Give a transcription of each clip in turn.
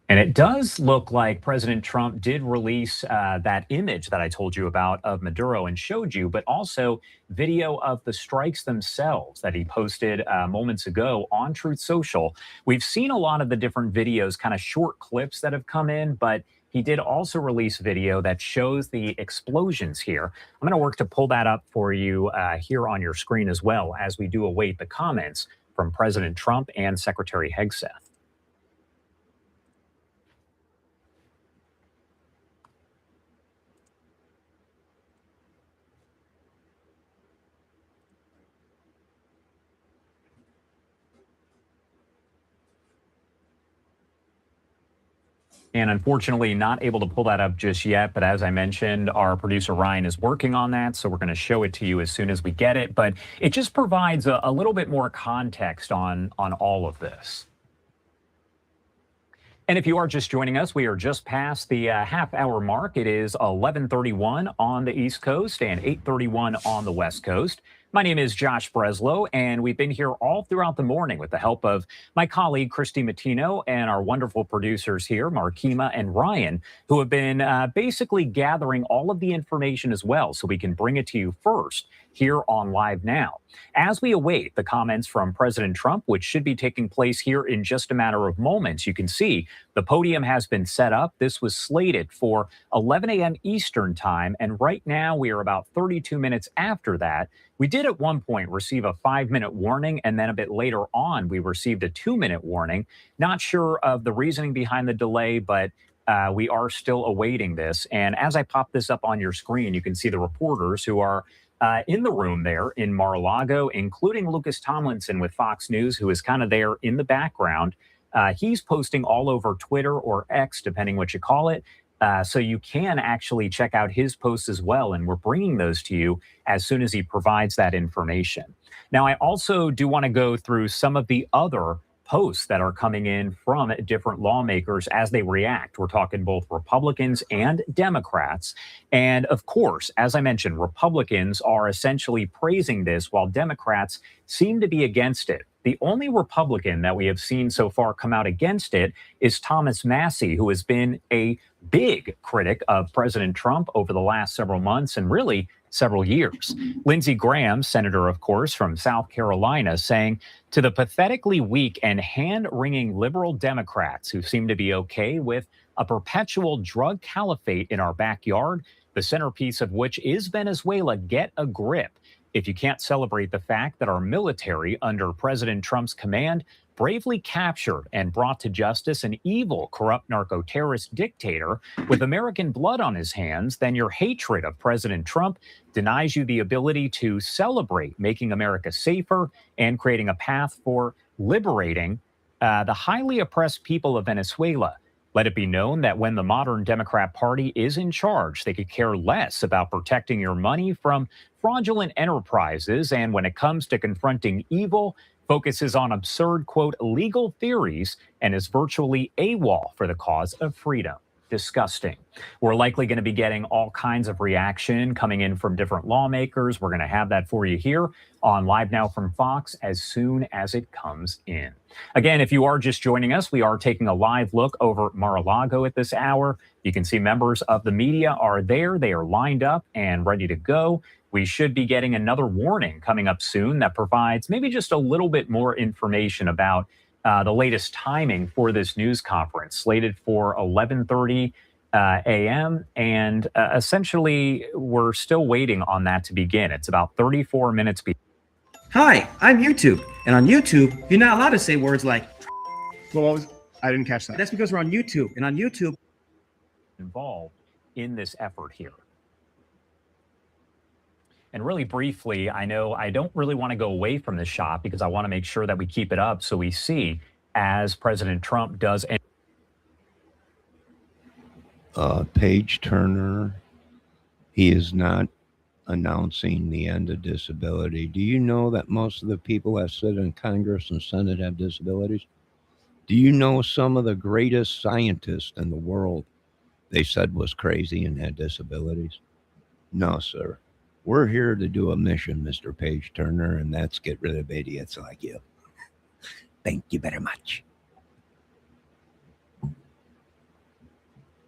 And it does look like President Trump did release that image that I told you about of Maduro and showed you, but also video of the strikes themselves that he posted moments ago on Truth Social. We've seen a lot of the different videos, kind of short clips that have come in, but he did also release video that shows the explosions here. I'm going to work to pull that up for you here on your screen as well as we do await the comments from President Trump and Secretary Hegseth. And unfortunately, not able to pull that up just yet. But as I mentioned, our producer Ryan is working on that. So we're going to show it to you as soon as we get it. But it just provides a little bit more context on all of this. And if you are just joining us, we are just past the half-hour mark. It is 11:31 on the East Coast and 8:31 on the West Coast. My name is Josh Breslow, and we've been here all throughout the morning with the help of my colleague, Christy Mattino, and our wonderful producers here, Markima and Ryan, who have been basically gathering all of the information as well so we can bring it to you first here on Live Now. As we await the comments from President Trump, which should be taking place here in just a matter of moments, you can see the podium has been set up. This was slated for 11 a.m. Eastern time, and right now we are about 32 minutes after that. We did at one point receive a 5-minute warning, and then a bit later on, we received a 2-minute warning. Not sure of the reasoning behind the delay, but we are still awaiting this. And as I pop this up on your screen, you can see the reporters who are in the room there in Mar-a-Lago, including Lucas Tomlinson with Fox News, who is kind of there in the background. He's posting all over Twitter or X, depending what you call it. So you can actually check out his posts as well. And we're bringing those to you as soon as he provides that information. Now, I also do want to go through some of the other posts that are coming in from different lawmakers as they react. We're talking both Republicans and Democrats. And of course, as I mentioned, Republicans are essentially praising this while Democrats seem to be against it. The only Republican that we have seen so far come out against it is Thomas Massie, who has been a big critic of President Trump over the last several months and really several years. Lindsey Graham, senator, of course, from South Carolina, saying, to the pathetically weak and hand-wringing liberal Democrats who seem to be okay with a perpetual drug caliphate in our backyard, the centerpiece of which is Venezuela, get a grip. If you can't celebrate the fact that our military, under President Trump's command, bravely captured and brought to justice an evil, corrupt narco-terrorist dictator with American blood on his hands, then your hatred of President Trump denies you the ability to celebrate making America safer and creating a path for liberating the highly oppressed people of Venezuela. Let it be known that when the modern Democrat Party is in charge, they could care less about protecting your money from fraudulent enterprises, and when it comes to confronting evil, focuses on absurd, quote, legal theories and is virtually AWOL for the cause of freedom. Disgusting. We're likely going to be getting all kinds of reaction coming in from different lawmakers. We're going to have that for you here on Live Now from Fox as soon as it comes in. Again, if you are just joining us, we are taking a live look over Mar-a-Lago at this hour. You can see members of the media are there. They are lined up and ready to go. We should be getting another warning coming up soon that provides maybe just a little bit more information about the latest timing for this news conference, slated for 11:30 a.m. And essentially, we're still waiting on that to begin. It's about 34 minutes. Hi, I'm YouTube. And on YouTube, you're not allowed to say words like... Well, I didn't catch that. That's because we're on YouTube. And on YouTube... involved in this effort here. And really briefly, I know I don't really want to go away from this shot because I want to make sure that we keep it up so we see as President Trump does. Page Turner, he is not announcing the end of disability. Do you know that most of the people that sit in Congress and Senate have disabilities? Do you know some of the greatest scientists in the world they said was crazy and had disabilities? No, sir. We're here to do a mission, Mr. Page Turner, and that's get rid of idiots like you. Thank you very much.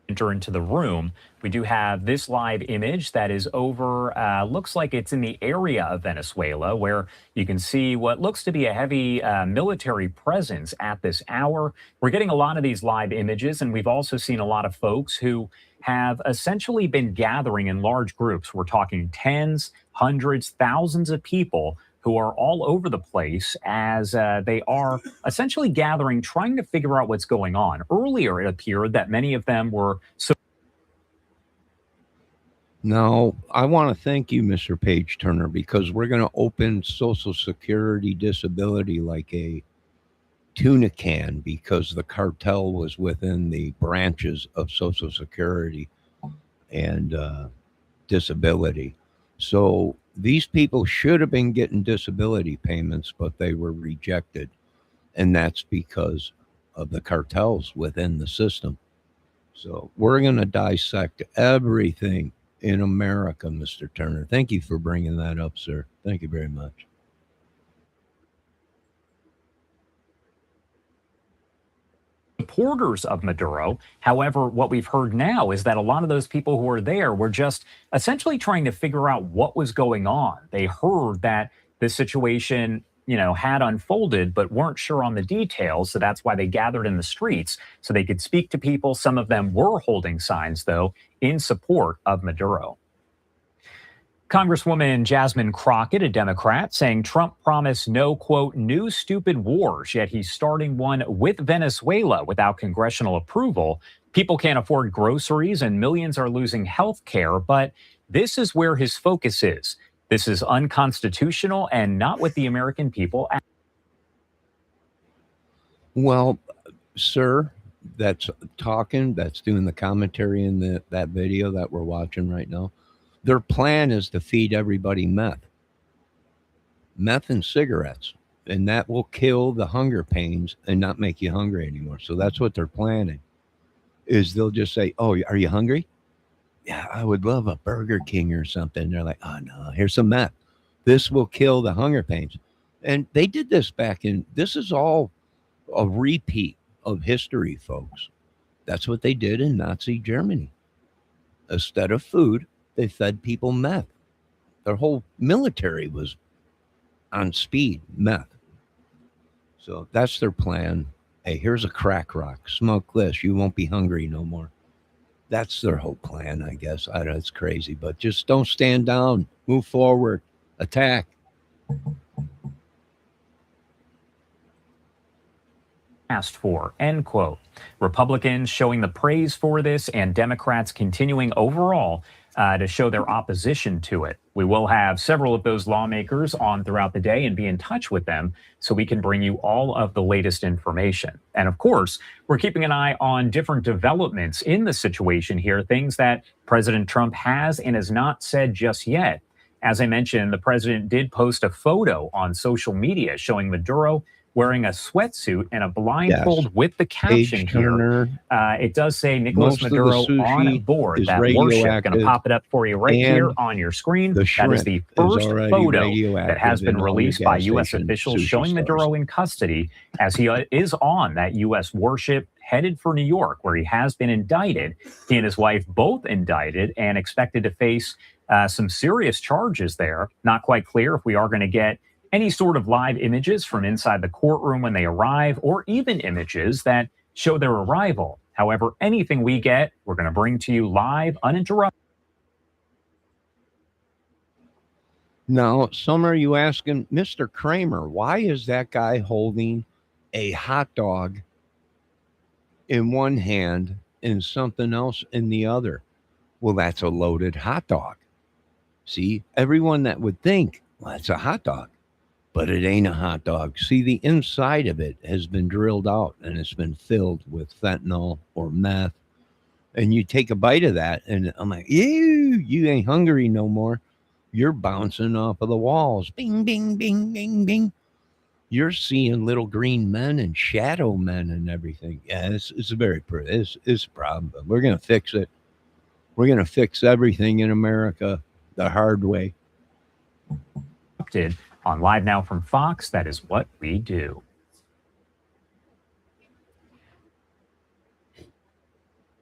enter into the room. We do have this live image that is over, looks like it's in the area of Venezuela, where you can see what looks to be a heavy military presence at this hour. We're getting a lot of these live images, and we've also seen a lot of folks who have essentially been gathering in large groups. We're talking tens, hundreds, thousands of people who are all over the place as they are essentially gathering, trying to figure out what's going on. Earlier, it appeared that many of them were. Now, I want to thank you, Mr. Page Turner, because we're going to open Social Security disability like a tuna can because the cartel was within the branches of Social Security and disability. So these people should have been getting disability payments, but they were rejected. And that's because of the cartels within the system. So we're going to dissect everything in America, Mr. Turner. Thank you for bringing that up, sir. Thank you very much. Supporters of Maduro. However, what we've heard now is that a lot of those people who were there were just essentially trying to figure out what was going on. They heard that this situation, had unfolded, but weren't sure on the details. So that's why they gathered in the streets so they could speak to people. Some of them were holding signs, though, in support of Maduro. Congresswoman Jasmine Crockett, a Democrat, saying Trump promised no, quote, new stupid wars, yet he's starting one with Venezuela without congressional approval. People can't afford groceries and millions are losing health care, but this is where his focus is. This is unconstitutional and not what the American people ask. Well, sir, that's doing the commentary in that video that we're watching right now. Their plan is to feed everybody meth and cigarettes, and that will kill the hunger pains and not make you hungry anymore. So that's what they're planning, is they'll just say, oh, are you hungry? Yeah, I would love a Burger King or something. They're like, oh, no, here's some meth. This will kill the hunger pains. And they did this this is all a repeat of history, folks. That's what they did in Nazi Germany. Instead of food, they fed people meth. Their whole military was on speed, meth. So that's their plan. Hey, here's a crack rock. Smoke this. You won't be hungry no more. That's their whole plan, I guess. I don't know, it's crazy, but just don't stand down. Move forward. Attack. Asked for, end quote. Republicans showing the praise for this and Democrats continuing overall to show their opposition to it. We will have several of those lawmakers on throughout the day and be in touch with them so we can bring you all of the latest information. And of course, we're keeping an eye on different developments in the situation here, things that President Trump has and has not said just yet. As I mentioned, the president did post a photo on social media showing Maduro wearing a sweatsuit and a blindfold with the caption here. It does say Nicolas Maduro on board. That warship. Going to pop it up for you right here on your screen. That is the first photo that has been released by U.S. officials showing Maduro in custody as he is on that U.S. warship headed for New York, where he has been indicted. He and his wife both indicted and expected to face some serious charges there. Not quite clear if we are going to get any sort of live images from inside the courtroom when they arrive, or even images that show their arrival. However, anything we get, we're going to bring to you live, uninterrupted. Now, some are you asking, Mr. Kramer, why is that guy holding a hot dog in one hand and something else in the other? Well, that's a loaded hot dog. See, everyone that would think, well, it's a hot dog. But it ain't a hot dog. See, the inside of it has been drilled out and it's been filled with fentanyl or meth. And you take a bite of that and I'm like, you ain't hungry no more. You're bouncing off of the walls. Bing, bing, bing, bing, bing. You're seeing little green men and shadow men and everything. Yeah, it's a problem, but we're going to fix it. We're going to fix everything in America the hard way. On Live Now from Fox, that is what we do.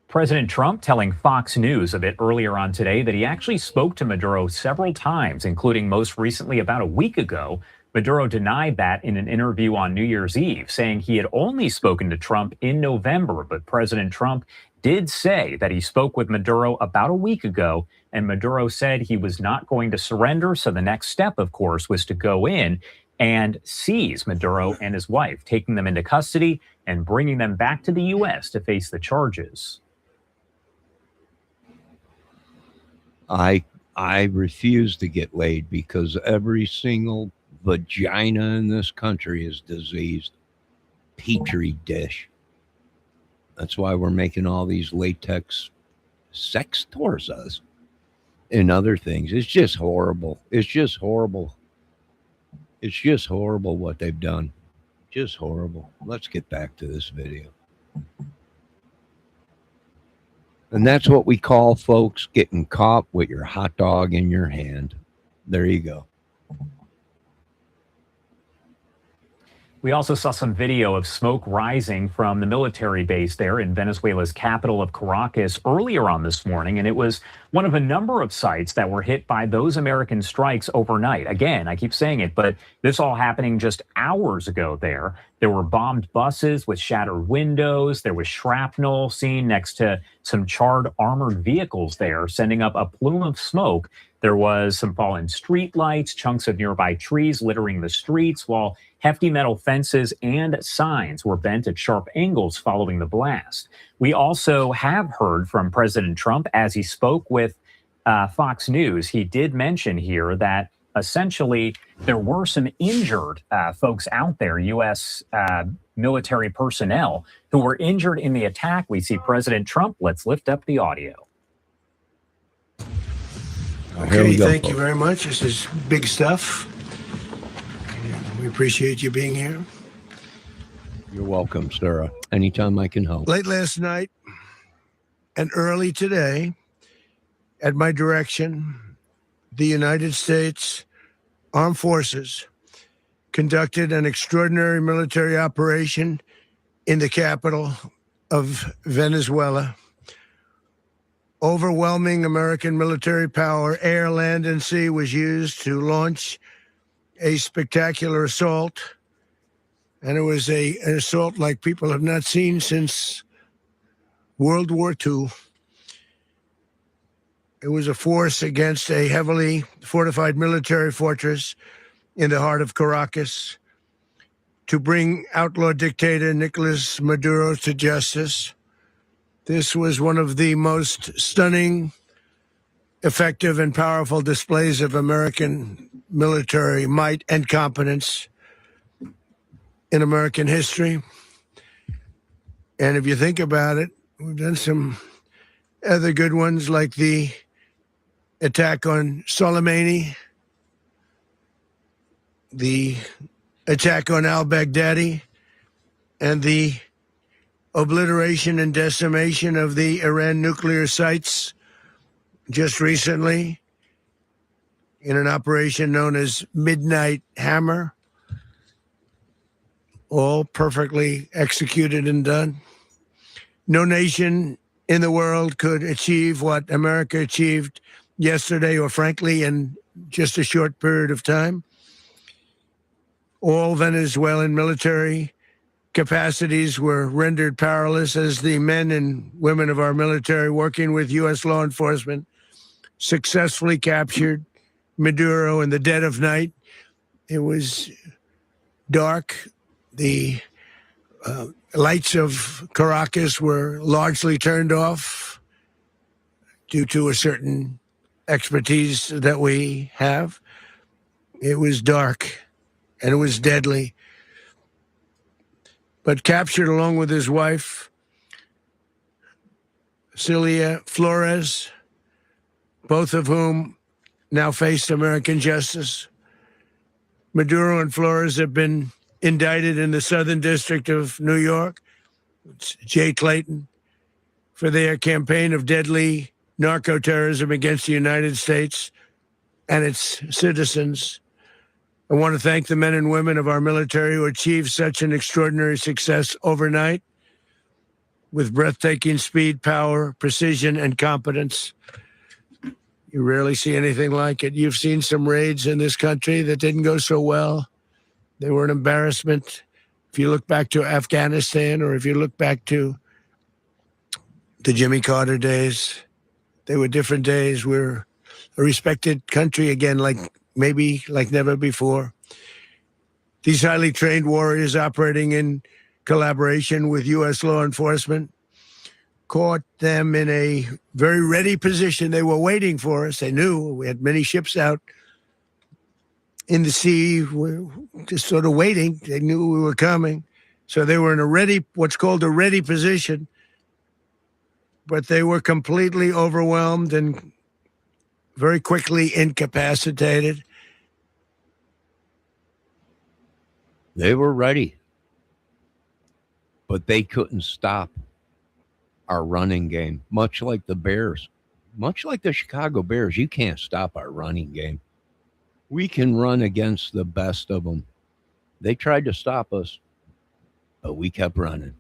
President Trump telling Fox News a bit earlier on today that he actually spoke to Maduro several times, including most recently about a week ago. Maduro denied that in an interview on New Year's Eve, saying he had only spoken to Trump in November. But President Trump did say that he spoke with Maduro about a week ago, and Maduro said he was not going to surrender. So the next step, of course, was to go in and seize Maduro and his wife, taking them into custody and bringing them back to the U.S. to face the charges. I refuse to get laid because every single vagina in this country is diseased. Petri dish. That's why we're making all these latex sex toys and other things. It's just horrible. It's just horrible. It's just horrible what they've done. Just horrible. Let's get back to this video. And that's what we call, folks, getting caught with your hot dog in your hand. There you go. We also saw some video of smoke rising from the military base there in Venezuela's capital of Caracas earlier on this morning, and it was one of a number of sites that were hit by those American strikes overnight. Again, I keep saying it, but this all happening just hours ago there. There were bombed buses with shattered windows. There was shrapnel seen next to some charred armored vehicles there, sending up a plume of smoke. There was some fallen street lights, chunks of nearby trees littering the streets, while hefty metal fences and signs were bent at sharp angles following the blast. We also have heard from President Trump as he spoke with Fox News. He did mention here that essentially there were some injured folks out there, U.S. Military personnel, who were injured in the attack. We see President Trump. Let's lift up the audio. Okay, thank you very much. This is big stuff. We appreciate you being here. You're welcome, Sarah. Anytime I can help. Late last night and early today, at my direction, the United States Armed Forces conducted an extraordinary military operation in the capital of Venezuela. Overwhelming American military power, air, land, and sea, was used to launch a spectacular assault. And it was an assault like people have not seen since World War II. It was a force against a heavily fortified military fortress in the heart of Caracas to bring outlaw dictator Nicolas Maduro to justice. This was one of the most stunning, effective, and powerful displays of American military might and competence in American history. And if you think about it, we've done some other good ones, like the attack on Soleimani, the attack on al-Baghdadi, and the obliteration and decimation of the Iran nuclear sites just recently in an operation known as Midnight Hammer. All perfectly executed and done. No nation in the world could achieve what America achieved yesterday, or frankly, in just a short period of time. All Venezuelan military capacities were rendered powerless as the men and women of our military, working with U.S. law enforcement, successfully captured Maduro in the dead of night. It was dark. The lights of Caracas were largely turned off due to a certain expertise that we have. It was dark and it was deadly. But captured along with his wife, Celia Flores, both of whom now face American justice. Maduro and Flores have been indicted in the Southern District of New York, Jay Clayton, for their campaign of deadly narco-terrorism against the United States and its citizens. I want to thank the men and women of our military who achieved such an extraordinary success overnight. with breathtaking speed, power, precision, and competence. You rarely see anything like it. You've seen some raids in this country that didn't go so well. They were an embarrassment. If you look back to Afghanistan, or if you look back to the Jimmy Carter days, they were different days. We're a respected country again, maybe like never before. These highly trained warriors operating in collaboration with U.S. law enforcement caught them in a very ready position. They were waiting for us. They knew we had many ships out in the sea, just sort of waiting. They knew we were coming. So they were in what's called a ready position, but they were completely overwhelmed and very quickly incapacitated. They were ready, but they couldn't stop our running game, much like the Bears, much like the Chicago Bears. You can't stop our running game. We can run against the best of them. They tried to stop us, but we kept running.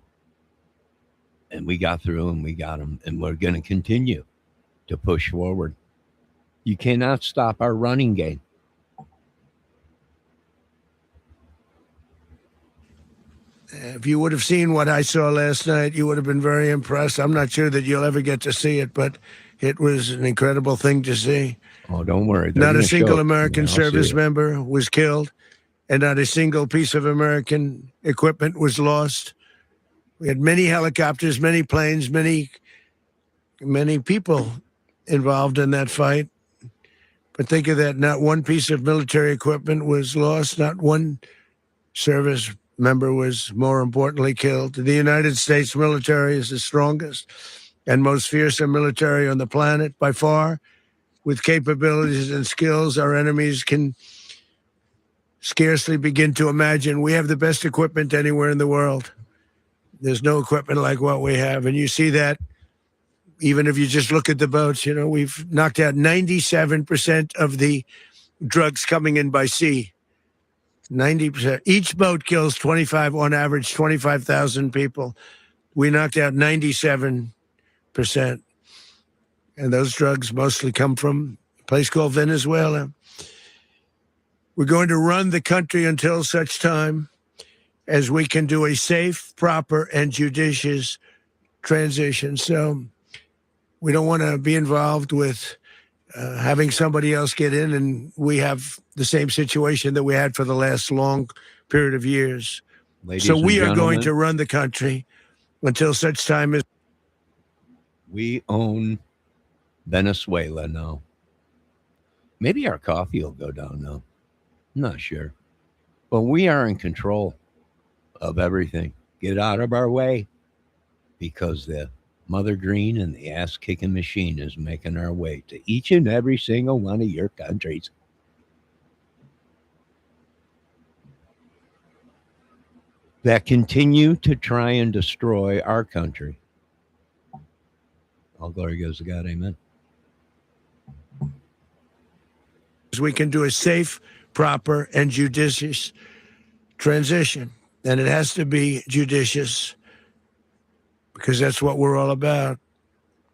And we got through and we got them. And we're going to continue to push forward. You cannot stop our running game. If you would have seen what I saw last night, you would have been very impressed. I'm not sure that you'll ever get to see it, but it was an incredible thing to see. Oh, don't worry. Not a single American service member was killed, and not a single piece of American equipment was lost. We had many helicopters, many planes, many people involved in that fight. But think of that, not one piece of military equipment was lost, not one service member was, more importantly, killed. The United States military is the strongest and most fearsome military on the planet by far, with capabilities and skills our enemies can scarcely begin to imagine. We have the best equipment anywhere in the world. There's no equipment like what we have. And you see that even if you just look at the boats. We've knocked out 97% of the drugs coming in by sea. 90%. Each boat kills on average, 25,000 people. We knocked out 97%. And those drugs mostly come from a place called Venezuela. We're going to run the country until such time as we can do a safe, proper, and judicious transition. So we don't want to be involved with having somebody else get in, and we have the same situation that we had for the last long period of years. So we are going to run the country until such time as we own Venezuela now. Maybe our coffee will go down now. I'm not sure. But we are in control of everything. Get out of our way, because the Mother Green and the ass-kicking machine is making our way to each and every single one of your countries. That continue to try and destroy our country. All glory goes to God. Amen. we can do a safe, proper, and judicious transition. And it has to be judicious, because that's what we're all about.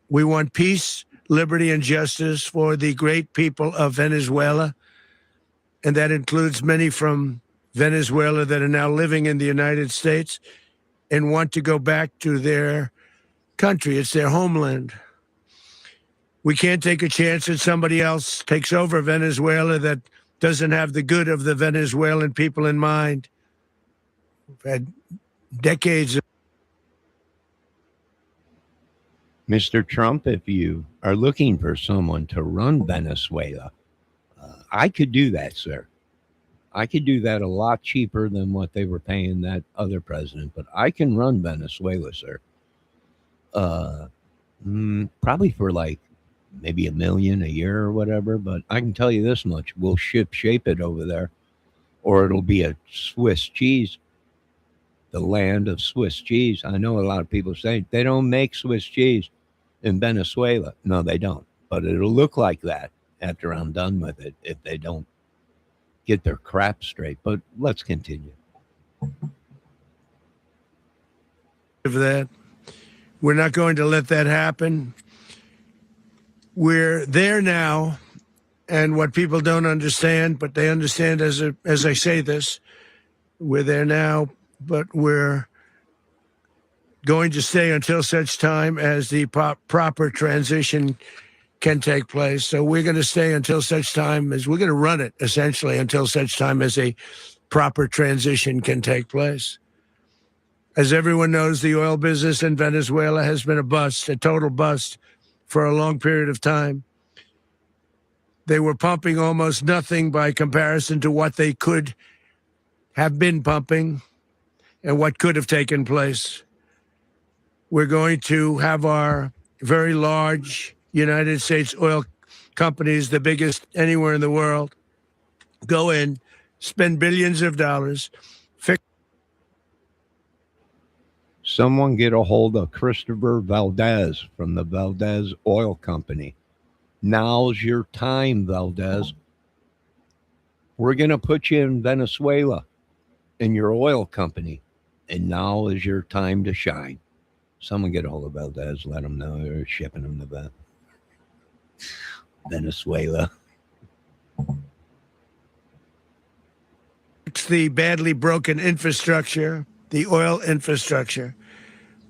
We want peace, liberty, and justice for the great people of Venezuela. And that includes many from Venezuela that are now living in the United States and want to go back to their country. It's their homeland. We can't take a chance that somebody else takes over Venezuela that doesn't have the good of the Venezuelan people in mind. We've had decades of... Mr. Trump, if you are looking for someone to run Venezuela, I could do that, sir. I could do that a lot cheaper than what they were paying that other president, but I can run Venezuela, sir. Probably for like maybe $1 million a year or whatever, but I can tell you this much: we'll shape it over there, or it'll be a Swiss cheese, the land of Swiss cheese. I know a lot of people say they don't make Swiss cheese in Venezuela. No, they don't, but it'll look like that after I'm done with it if they don't get their crap straight. But let's continue. Of that, We're not going to let that happen. We're there now, and what people don't understand, but they understand as I say this, we're there now, but we're going to stay until such time as the proper transition can take place. So we're going to stay until such time as we're going to run it, essentially, until such time as a proper transition can take place. As everyone knows, the oil business in Venezuela has been a bust, a total bust, for a long period of time. They were pumping almost nothing by comparison to what they could have been pumping and what could have taken place. We're going to have our very large United States oil companies, the biggest anywhere in the world, go in, spend billions of dollars, fix. Someone get a hold of Christopher Valdez from the Valdez Oil Company. Now's your time, Valdez. We're going to put you in Venezuela in your oil company, and now is your time to shine. Someone get a hold of Valdez, let them know they're shipping them to Venezuela. It's the badly broken infrastructure, the oil infrastructure,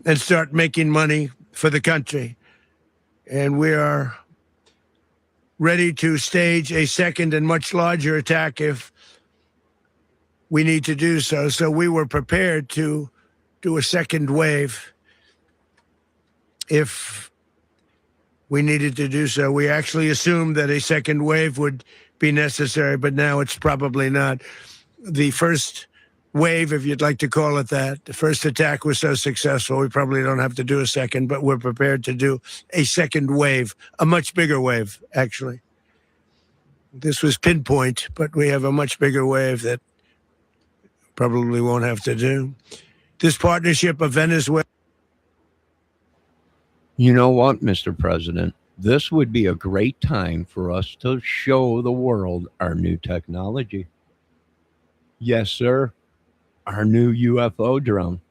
and start making money for the country. And we are ready to stage a second and much larger attack if we need to do so. So we were prepared to do a second wave if we needed to do so. We actually assumed that a second wave would be necessary, but now it's probably not. The first wave, if you'd like to call it that, the first attack was so successful, we probably don't have to do a second, but we're prepared to do a second wave, a much bigger wave, actually. This was pinpoint, but we have a much bigger wave that probably won't have to do. This partnership of Venezuela. You know what, Mr. President? This would be a great time for us to show the world our new technology. Yes, sir. Our new UFO drone.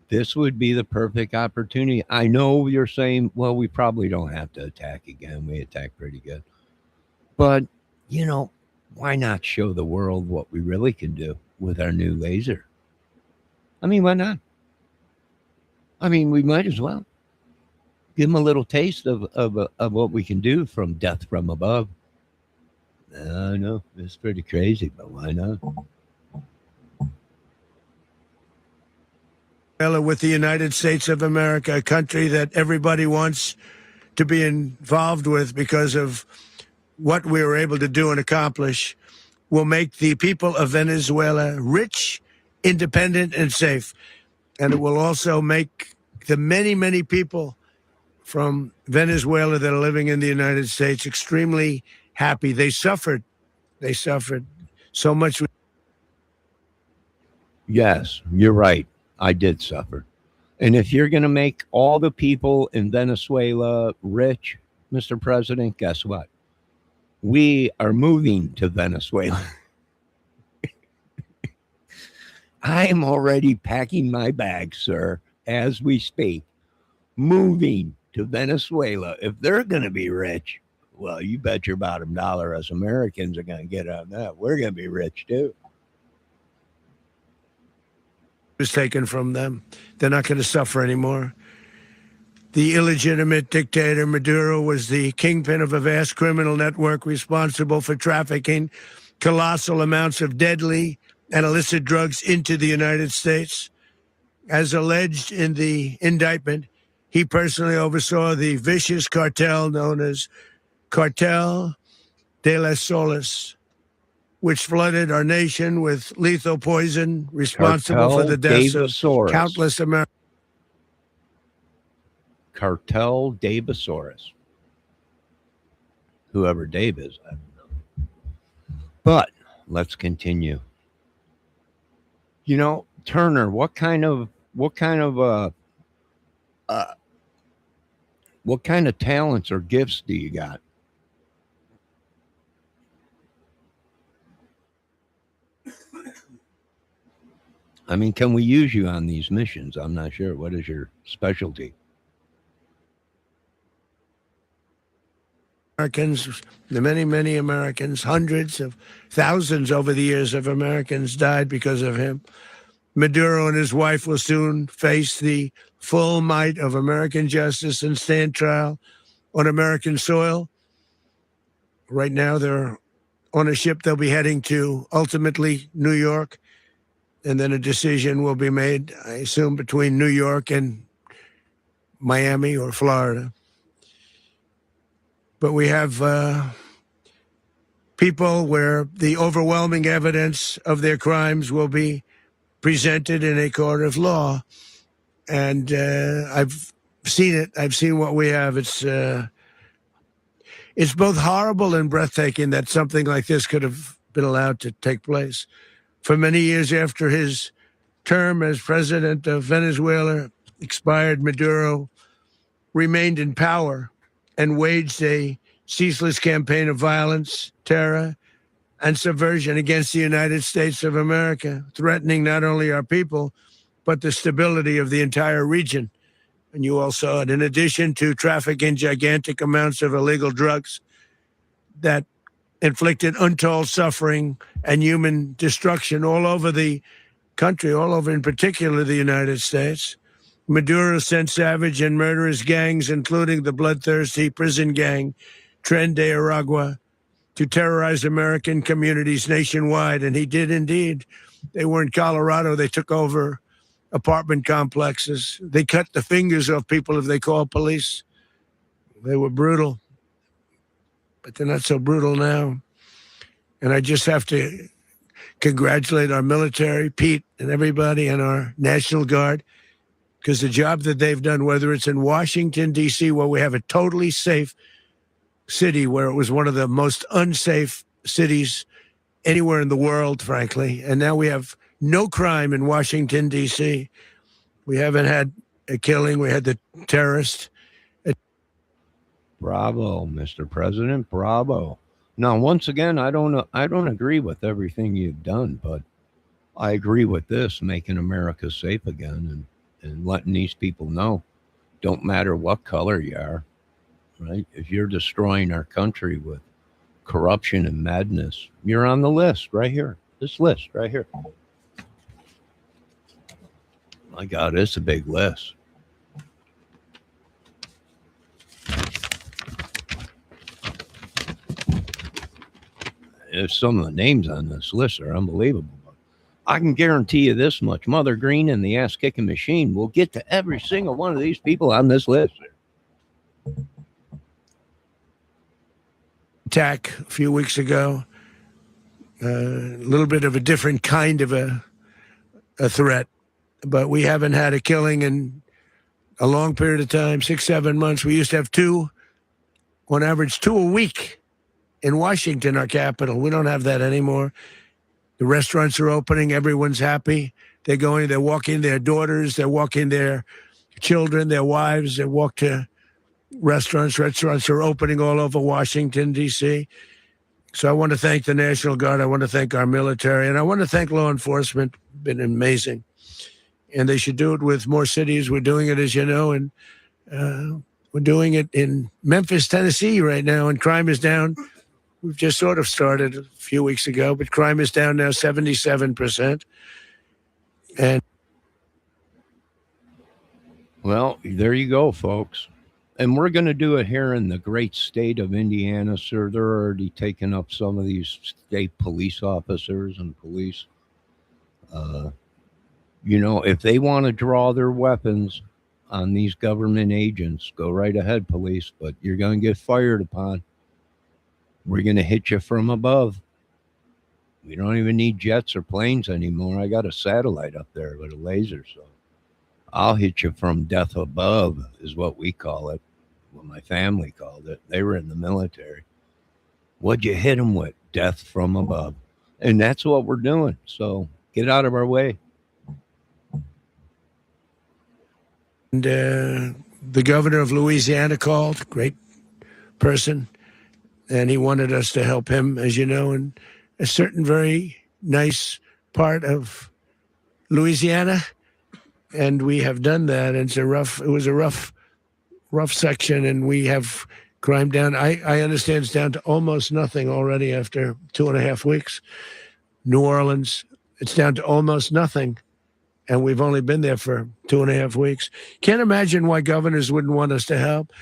This would be the perfect opportunity. I know you're saying, well, we probably don't have to attack again. We attack pretty good. But, why not show the world what we really can do with our new laser? I mean, why not? I mean, we might as well give them a little taste of what we can do from death from above. I know it's pretty crazy, but why not? With the United States of America, a country that everybody wants to be involved with because of what we were able to do and accomplish, will make the people of Venezuela rich, independent, and safe. And it will also make the many, many people from Venezuela that are living in the United States extremely happy. They suffered so much. Yes, you're right. I did suffer. And if you're going to make all the people in Venezuela rich, Mr. President, guess what? We are moving to Venezuela. I am already packing my bags, sir, as we speak, moving to Venezuela. If they're going to be rich, well, you bet your bottom dollar us Americans are going to get on that. We're going to be rich too. Was taken from them. They're not going to suffer anymore. The illegitimate dictator Maduro was the kingpin of a vast criminal network responsible for trafficking colossal amounts of deadly and illicit drugs into the United States. As alleged in the indictment, he personally oversaw the vicious cartel known as Cartel de las Solas, which flooded our nation with lethal poison, responsible for the deaths of countless Americans. Cartel Davisaurus. Whoever Dave is, I don't know. But let's continue. Turner, what kind of talents or gifts do you got? I mean, can we use you on these missions? I'm not sure. What is your specialty? Americans, the many Americans, hundreds of thousands over the years of Americans died because of him. Maduro and his wife will soon face the full might of American justice and stand trial on American soil. Right now, they're on a ship they'll be heading to, ultimately, New York. And then a decision will be made, I assume, between New York and Miami or Florida. But we have people where the overwhelming evidence of their crimes will be presented in a court of law. And I've seen it. I've seen what we have. It's both horrible and breathtaking that something like this could have been allowed to take place. For many years after his term as president of Venezuela expired, Maduro remained in power and waged a ceaseless campaign of violence, terror, and subversion against the United States of America, threatening not only our people, but the stability of the entire region. And you all saw it. In addition to trafficking gigantic amounts of illegal drugs that inflicted untold suffering and human destruction all over the country, all over in particular the United States, Maduro sent savage and murderous gangs, including the bloodthirsty prison gang, Tren de Aragua, to terrorize American communities nationwide. And he did indeed. They were in Colorado. They took over apartment complexes. They cut the fingers off people if they called police. They were brutal, but they're not so brutal now. And I just have to congratulate our military, Pete and everybody, and our National Guard, because the job that they've done, whether it's in Washington, D.C., where we have a totally safe city, where it was one of the most unsafe cities anywhere in the world, frankly, and now we have no crime in Washington, D.C. We haven't had a killing. We had the terrorist. Bravo, Mr. President. Bravo. Now, once again, I don't agree with everything you've done, but I agree with this, making America safe again and letting these people know, don't matter what color you are, right? If you're destroying our country with corruption and madness, you're on the list right here. This list right here. My God, it's a big list. Some of the names on this list are unbelievable. I can guarantee you this much. Mother Green and the ass-kicking machine will get to every single one of these people on this list. Attack a few weeks ago. A little bit of a different kind of a threat. But we haven't had a killing in a long period of time, 6-7 months. We used to have two, on average, 2 a week in Washington, our capital. We don't have that anymore. The restaurants are opening. Everyone's happy. They're walking their daughters. They're walking their children, their wives. They walk to restaurants. Restaurants are opening all over Washington, D.C. So I want to thank the National Guard. I want to thank our military. And I want to thank law enforcement. Been amazing. And they should do it with more cities. We're doing it, as you know, and we're doing it in Memphis, Tennessee right now, and crime is down. We've just sort of started a few weeks ago, but crime is down now 77%. And well, there you go, folks. And we're going to do it here in the great state of Indiana, sir. They're already taking up some of these state police officers and police. If they want to draw their weapons on these government agents, go right ahead, police, but you're going to get fired upon. We're going to hit you from above. We don't even need jets or planes anymore. I got a satellite up there with a laser, so I'll hit you from death above is what we call it, what my family called it. They were in the military. What'd you hit them with? Death from above. And that's what we're doing. So get out of our way. And the governor of Louisiana called, great person, and he wanted us to help him, as you know, in a certain very nice part of Louisiana, and we have done that. And it was a rough section, and we have crime down. I understand it's down to almost nothing already after 2.5 weeks. New Orleans, it's down to almost nothing, and we've only been there for 2.5 weeks. Can't imagine why governors wouldn't want us to help.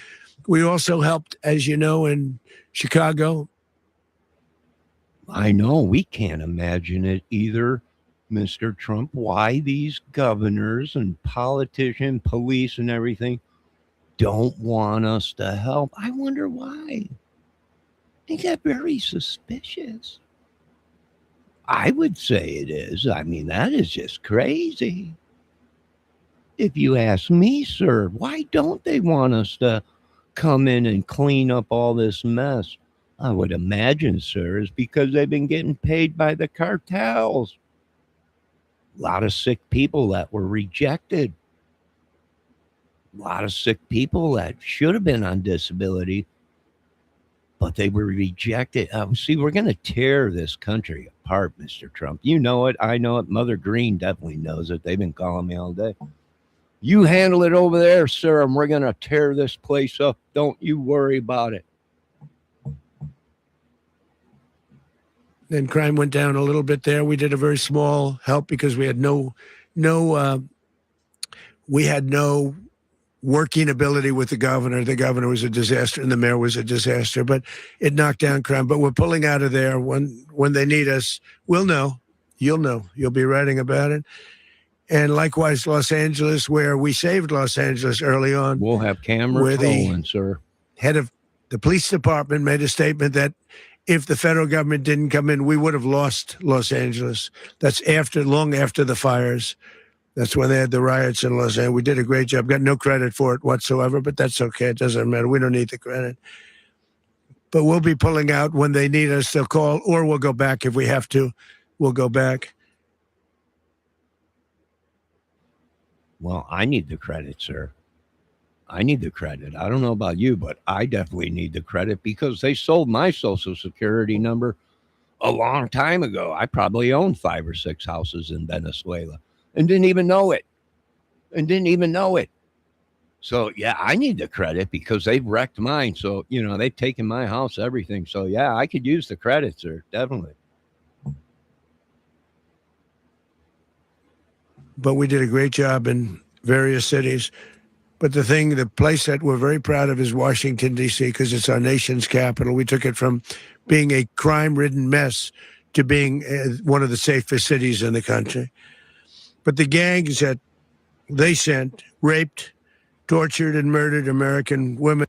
We also helped, as you know, in Chicago. I know we can't imagine it either, Mr. Trump, why these governors and politicians, police and everything don't want us to help. I wonder why. They get very suspicious. I would say it is. I mean, that is just crazy. If you ask me, sir, why don't they want us to come in and clean up all this mess? I would imagine, sir, is because they've been getting paid by the cartels. A lot of sick people that were rejected. A lot of sick people that should have been on disability, but they were rejected. See, we're going to tear this country apart, Mr. Trump. You know it. I know it. Mother Green definitely knows it. They've been calling me all day. You handle it over there, sir, and we're going to tear this place up. Don't you worry about it. Then crime went down a little bit there. We did a very small help because we had no working ability with the governor. The governor was a disaster and the mayor was a disaster, but it knocked down crime. But we're pulling out of there. When they need us, we'll know. You'll know. You'll be writing about it. And likewise, Los Angeles, where we saved Los Angeles early on. We'll have cameras rolling, sir. Head of the police department made a statement that if the federal government didn't come in, we would have lost Los Angeles. That's long after the fires. That's when they had the riots in Los Angeles. We did a great job. Got no credit for it whatsoever, but that's okay. It doesn't matter. We don't need the credit. But we'll be pulling out when they need us. They'll call, or we'll go back if we have to. We'll go back. Well, I need the credit, sir. I need the credit. I don't know about you, but I definitely need the credit because they sold my Social Security number a long time ago. I probably owned 5 or 6 houses in Venezuela and didn't even know it. So, yeah, I need the credit because they've wrecked mine. So, they've taken my house, everything. So, yeah, I could use the credit, sir. Definitely. But we did a great job in various cities. But the place that we're very proud of is Washington, D.C., because it's our nation's capital. We took it from being a crime-ridden mess to being one of the safest cities in the country. But the gangs that they sent raped, tortured, and murdered American women.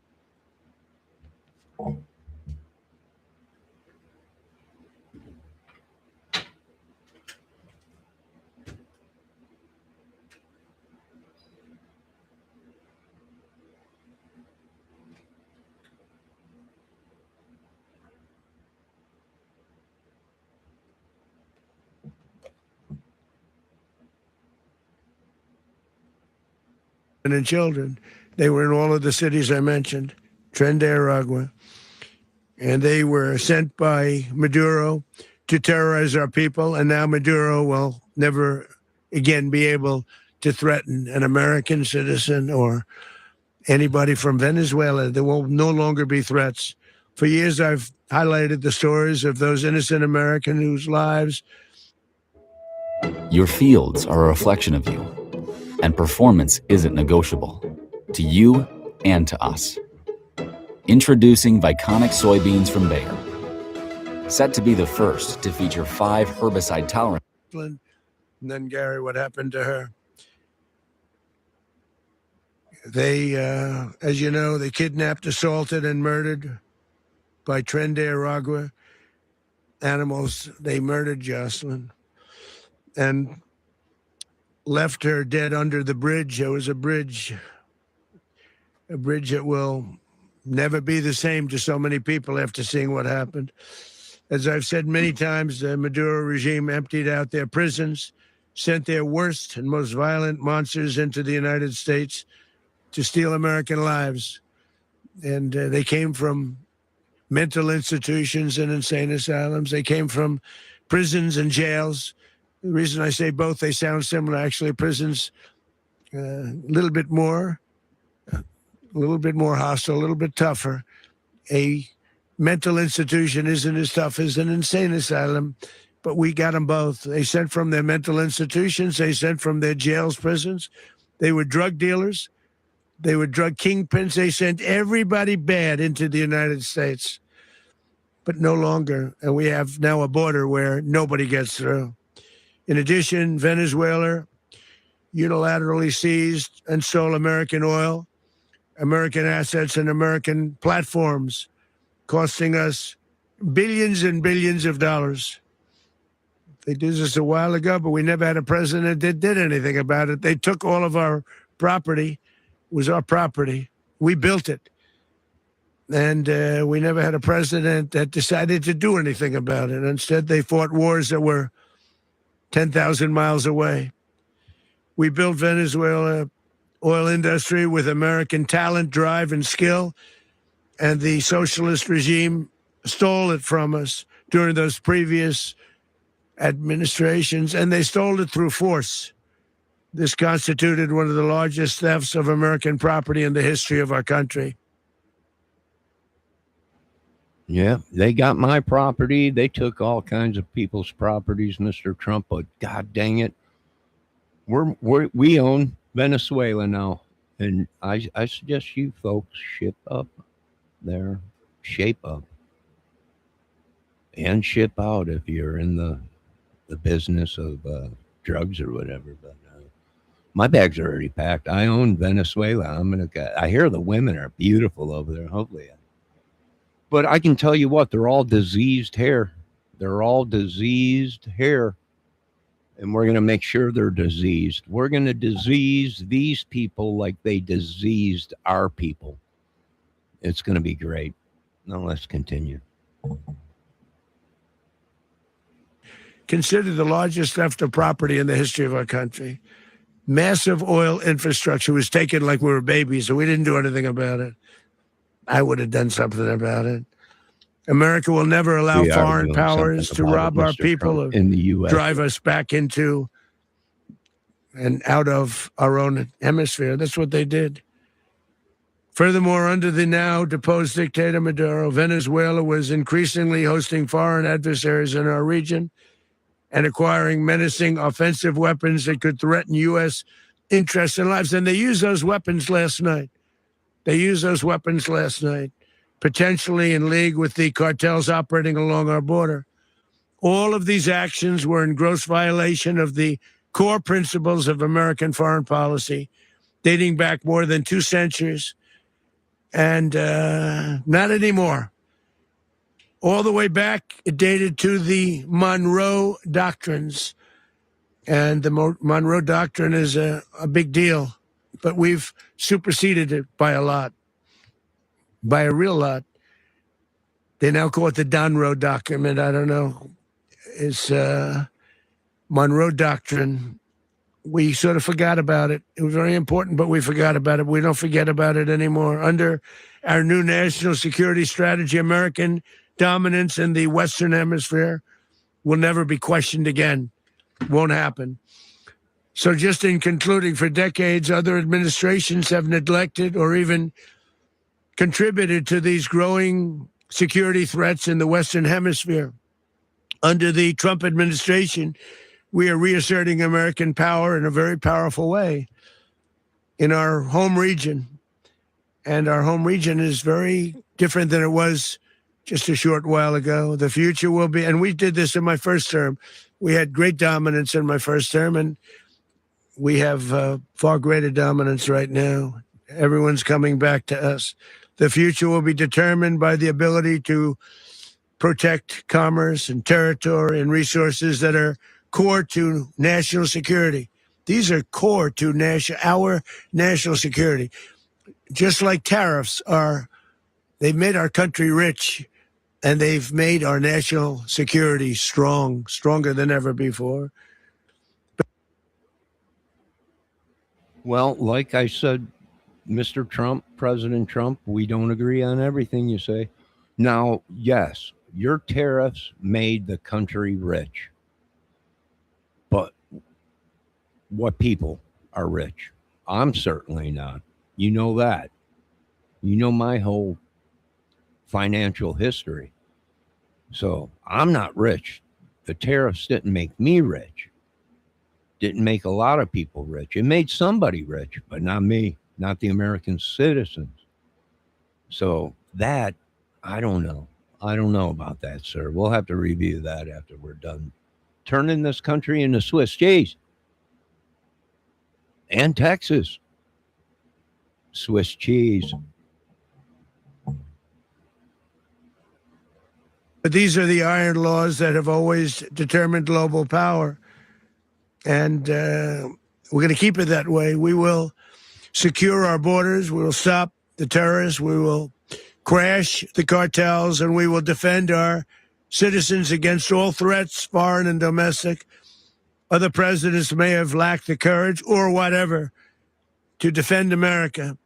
And children. They were in all of the cities I mentioned, Aragua, and they were sent by Maduro to terrorize our people. And now Maduro will never again be able to threaten an American citizen or anybody from Venezuela. There will no longer be threats. For years, I've highlighted the stories of those innocent Americans whose lives. Your fields are a reflection of you, and performance isn't negotiable to you and to us. Introducing Viconic soybeans from Bayer, set to be the first to feature 5 herbicide-tolerant. And then, Gary, what happened to her? They, as you know, they kidnapped, assaulted, and murdered by Aragua animals. They murdered Jocelyn and left her dead under the bridge. There was a bridge that will never be the same to so many people after seeing what happened. As I've said many times, the Maduro regime emptied out their prisons, sent their worst and most violent monsters into the United States to steal American lives. And they came from mental institutions and insane asylums. They came from prisons and jails. The reason I say both, they sound similar. Actually, prisons a little bit more hostile, a little bit tougher. A mental institution isn't as tough as an insane asylum, but we got them both. They sent from their mental institutions. They sent from their jails, prisons. They were drug dealers. They were drug kingpins. They sent everybody bad into the United States, but no longer. And we have now a border where nobody gets through. In addition, Venezuela unilaterally seized and stole American oil, American assets, and American platforms, costing us billions and billions of dollars. They did this a while ago, but we never had a president that did anything about it. They took all of our property. It was our property. We built it. And we never had a president that decided to do anything about it. Instead, they fought wars that were 10,000 miles away. We built Venezuela oil industry with American talent, drive, and skill, and the socialist regime stole it from us during those previous administrations, and they stole it through force. This constituted one of the largest thefts of American property in the history of our country. Yeah, they got my property. They took all kinds of people's properties, Mr. Trump, but God dang it. We own Venezuela now. And I suggest you folks ship up there, shape up, and ship out if you're in the business of drugs or whatever. But my bags are already packed. I own Venezuela. I hear the women are beautiful over there. Hopefully. But I can tell you what, they're all diseased hair. They're all diseased hair. And we're going to make sure they're diseased. We're going to disease these people like they diseased our people. It's going to be great. Now let's continue. Considered the largest theft of property in the history of our country. Massive oil infrastructure was taken like we were babies, and we didn't do anything about it. I would have done something about it. America will never allow foreign powers to rob our people or in the US. Drive us back into and out of our own hemisphere. That's what they did. Furthermore, under the now deposed dictator Maduro, Venezuela was increasingly hosting foreign adversaries in our region and acquiring menacing offensive weapons that could threaten U.S. interests and lives. And they used those weapons last night. Potentially in league with the cartels operating along our border. All of these actions were in gross violation of the core principles of American foreign policy, dating back more than 2 centuries, and not anymore. All the way back, it dated to the Monroe Doctrines, and the Monroe Doctrine is a big deal, but we've superseded it by a lot. By a real lot. They now call it the Monroe Document. I don't know. It's Monroe Doctrine. We sort of forgot about it. It was very important, but we forgot about it. We don't forget about it anymore. Under our new national security strategy, American dominance in the Western Hemisphere will never be questioned again. Won't happen. So just in concluding, for decades, other administrations have neglected or even contributed to these growing security threats in the Western Hemisphere. Under the Trump administration, we are reasserting American power in a very powerful way in our home region. And our home region is very different than it was just a short while ago. The future will be, and we did this in my first term. We had great dominance in my first term, and we have far greater dominance right now. Everyone's coming back to us. The future will be determined by the ability to protect commerce and territory and resources that are core to national security. These are core to our national security. Just like tariffs they've made our country rich, and they've made our national security stronger than ever before. Well, like I said, Mr. Trump, President Trump, we don't agree on everything you say. Now, yes, your tariffs made the country rich. But what people are rich. I'm certainly not. You know that. You know my whole financial history. So I'm not rich. The tariffs didn't make me rich. Didn't make a lot of people rich. It made somebody rich, but not me, not the American citizens. So that, I don't know. I don't know about that, sir. We'll have to review that after we're done turning this country into Swiss cheese. And Texas. Swiss cheese. But these are the iron laws that have always determined global power. And we're going to keep it that way. We will secure our borders. We will stop the terrorists. We will crash the cartels, and we will defend our citizens against all threats, foreign and domestic. Other presidents may have lacked the courage or whatever to defend America,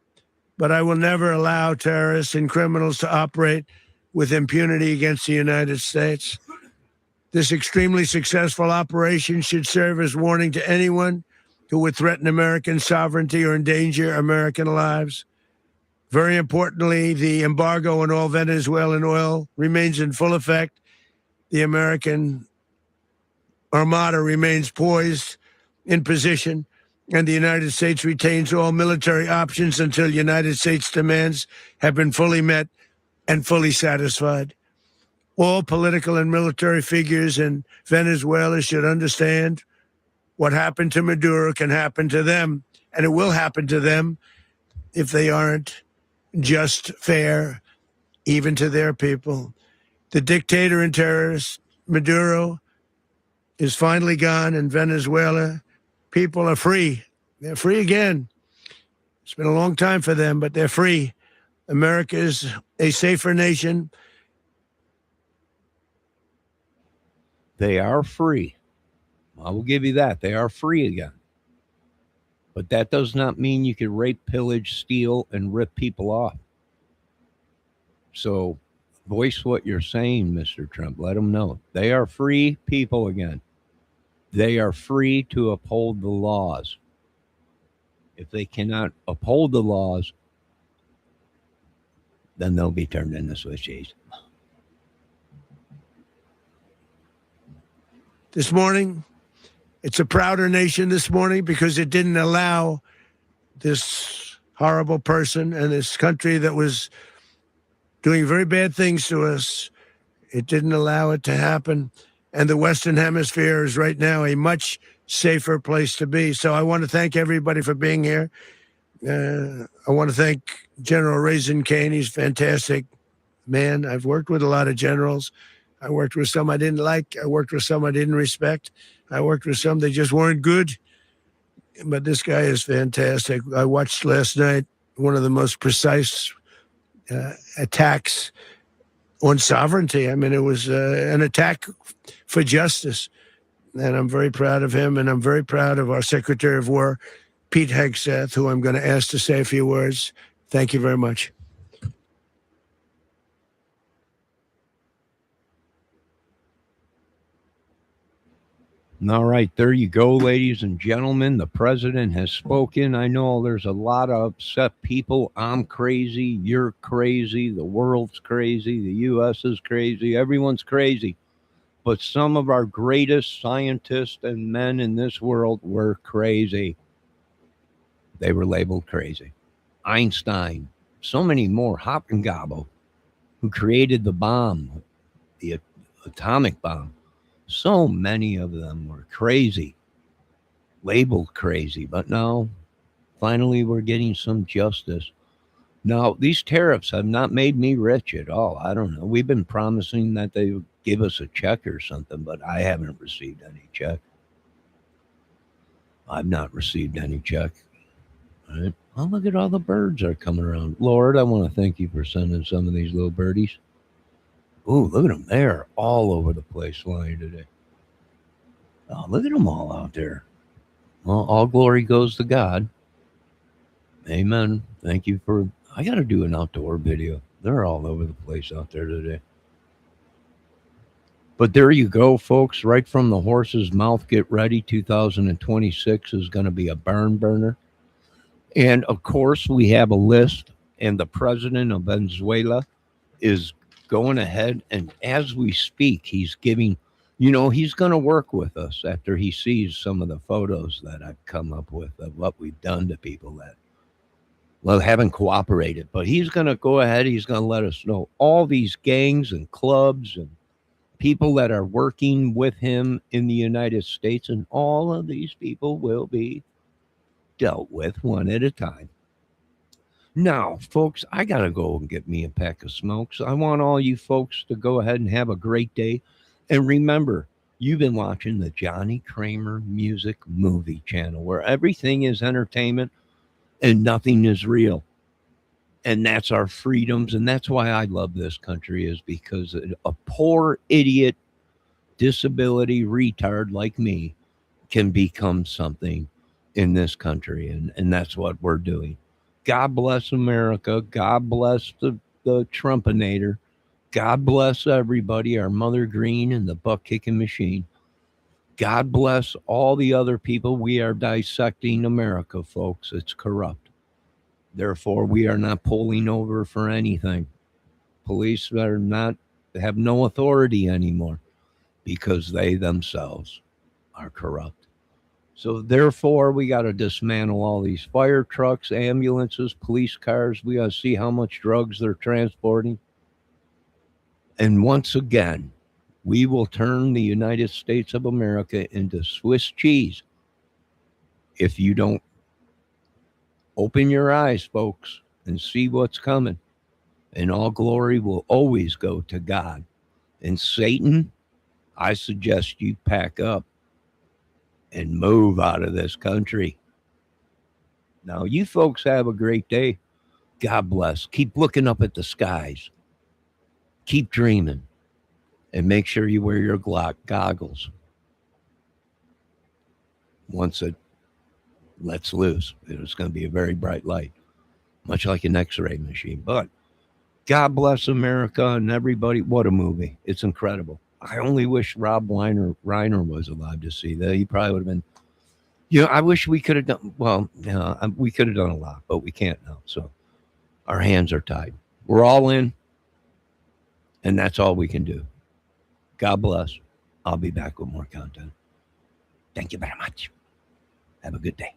but I will never allow terrorists and criminals to operate with impunity against the United States. This extremely successful operation should serve as warning to anyone who would threaten American sovereignty or endanger American lives. Very importantly, the embargo on all Venezuelan oil remains in full effect. The American Armada remains poised in position, and the United States retains all military options until United States demands have been fully met and fully satisfied. All political and military figures in Venezuela should understand what happened to Maduro can happen to them, and it will happen to them if they aren't just, fair, even to their people. The dictator and terrorist, Maduro, is finally gone, and Venezuela people are free. They're free again. It's been a long time for them, but they're free. America is a safer nation. They are free. I will give you that. They are free again. But that does not mean you can rape, pillage, steal, and rip people off. So voice what you're saying, Mr. Trump. Let them know. They are free people again. They are free to uphold the laws. If they cannot uphold the laws, then they'll be turned into Swiss cheese. This morning, it's a prouder nation this morning because it didn't allow this horrible person and this country that was doing very bad things to us. It didn't allow it to happen. And the Western Hemisphere is right now a much safer place to be. So I want to thank everybody for being here. I want to thank General Raisin Kane. He's a fantastic man. I've worked with a lot of generals. I worked with some I didn't like. I worked with some I didn't respect. I worked with some that just weren't good. But this guy is fantastic. I watched last night one of the most precise attacks on sovereignty. I mean, it was an attack for justice. And I'm very proud of him. And I'm very proud of our Secretary of War, Pete Hegseth, who I'm going to ask to say a few words. Thank you very much. All right, there you go, ladies and gentlemen. The president has spoken. I know there's a lot of upset people. I'm crazy. You're crazy. The world's crazy. The U.S. is crazy. Everyone's crazy. But some of our greatest scientists and men in this world were crazy. They were labeled crazy. Einstein, so many more. Hopkins, who created the bomb, the atomic bomb. So many of them were crazy, labeled crazy. But now, finally, we're getting some justice. Now, these tariffs have not made me rich at all. I don't know. We've been promising that they would give us a check or something, but I haven't received any check. I've not received any check. All right. Oh, look at all the birds are coming around. Lord, I want to thank you for sending some of these little birdies. Ooh, look at them. They're all over the place flying today. Oh, look at them all out there. Well, all glory goes to God. Amen. Thank you for... I got to do an outdoor video. They're all over the place out there today. But there you go, folks. Right from the horse's mouth, get ready. 2026 is going to be a barn burner. And of course, we have a list, and the president of Venezuela is going ahead. And as we speak, he's giving, he's going to work with us after he sees some of the photos that I've come up with of what we've done to people that, well, haven't cooperated. But he's going to go ahead. He's going to let us know all these gangs and clubs and people that are working with him in the United States. And all of these people will be dealt with one at a time. Now, folks, I got to go and get me a pack of smokes. I want all you folks to go ahead and have a great day. And remember, you've been watching the Johnny Kramer Music Movie Channel, where everything is entertainment and nothing is real. And that's our freedoms. And that's why I love this country, is because a poor idiot disability retard like me can become something in this country. And that's what we're doing. God bless America. God bless the Trumpinator. God bless everybody, our Mother Green and the butt kicking machine. God bless all the other people. We are dissecting America, folks. It's corrupt. Therefore, we are not pulling over for anything. Police have no authority anymore because they themselves are corrupt. So therefore, we got to dismantle all these fire trucks, ambulances, police cars. We got to see how much drugs they're transporting. And once again, we will turn the United States of America into Swiss cheese if you don't open your eyes, folks, and see what's coming. And all glory will always go to God. And Satan, I suggest you pack up and move out of this country. Now, you folks have a great day. God bless. Keep looking up at the skies. Keep dreaming. And make sure you wear your goggles. Once it lets loose, it's going to be a very bright light, much like an X-ray machine. But God bless America and everybody. What a movie. It's incredible. I only wish Rob Reiner was alive to see that. He probably would have been, I wish we could have done, we could have done a lot, but we can't now. So our hands are tied. We're all in, and that's all we can do. God bless. I'll be back with more content. Thank you very much. Have a good day.